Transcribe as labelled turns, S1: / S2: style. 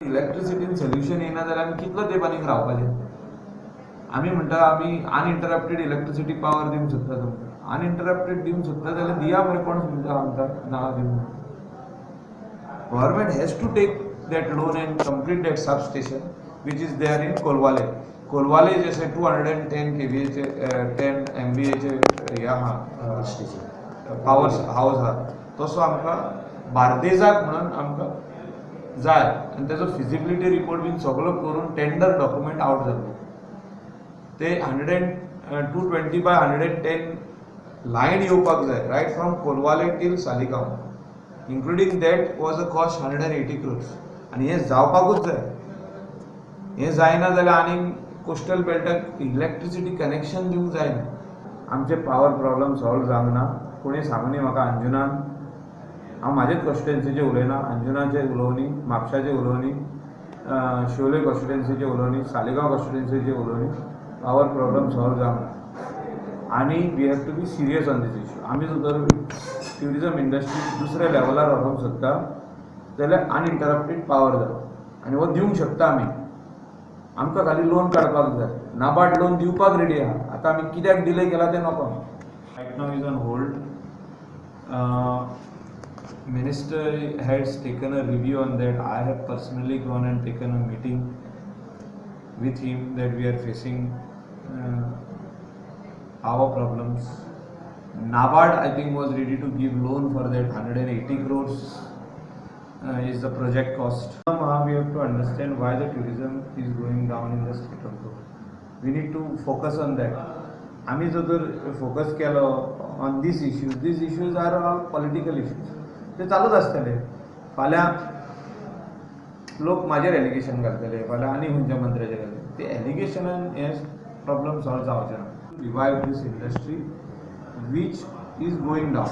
S1: इलेक्ट्रिसिटीन solution येना जाल्यार आमी कितलो तेंपानीक रावपाचें? आमी म्हणटा आमी अनइंटरप्टेड इलेक्ट्रिसिटी पावर दिवंक सोदता तुमकां. अनइंटरप्टेड दिवंक सोदता जाल्यार दिया मरे, कोण म्हणटा आमकां ना दिवंक. Government has to take that loan and complete that substation which is there in Kolwale. Kolwale जैसे 210 kVA चे 10 MVA चे हे आहा पावर हाऊस आहा, तसो आमकां बार्देजाक म्हणून आमकां जाय आनी तेजो फिजिबिलिटी रिपोर्ट बीन सगळो करून टेंडर डॉक्युमेंट आउट जालो. ते 220 by 110 लायन येवपाक जाय right from Colvale till Saligao. Including that was a cost 180 crores. आनी हें जावपाकूच जाय. हें जायना जाल्यार आनी कोस्टल बेल्टाक इलेक्ट्रिसिटी कनेक्शन दिवंक जायना. आमचे पावर प्रॉब्लम सॉल्व जावंक ना. कोणी सांगुनी म्हाका अंजुनान, हांव म्हाजेच कॉन्स्टिट्युएन्सीचे उलयना, अंजुनाचे उलोवनी, म्हापशाचे उलोवनी, शिवोले कॉन्स्टिट्युएन्सीचे उलोवनी, सालिगांव कॉन्स्टिट्युएन्सीचे उलोवनी, पावर प्रॉब्लम सॉल्व जावंक ना. आनी we have to be serious on this issue. आमी जर ट्युरिजम इंडस्ट्री दुसऱ्या लेवलार व्हरोंक सोदता जाल्यार अनइंटरप्टेड पावर जाय आनी हो दिवंक शकता आमी. आमकां खाली लोन काडपाक जाय. नाबार्ड लोन दिवपाक रेडी आहा. आतां आमी कित्याक डिले केला तें नोको. Right now is on hold. Minister has taken a review on that. I have personally gone and taken a meeting with him that we are facing our problems. NABARD I think was ready to give loan for that 180 crores is the project cost. We have to understand why the tourism is going down in the state of Goa. We need to focus on that. आम्ही जर focus केलो on these issues are all political issues. ते चालूच आसतले. फाल्यां लोक म्हाजेर allegation घालतले, फाल्यां आनी खंयच्या मंत्र्याचेर घालतले. ते एलिगेशनान हे प्रॉब्लम सॉल्व जावचे ना. Revive these industry which is going down.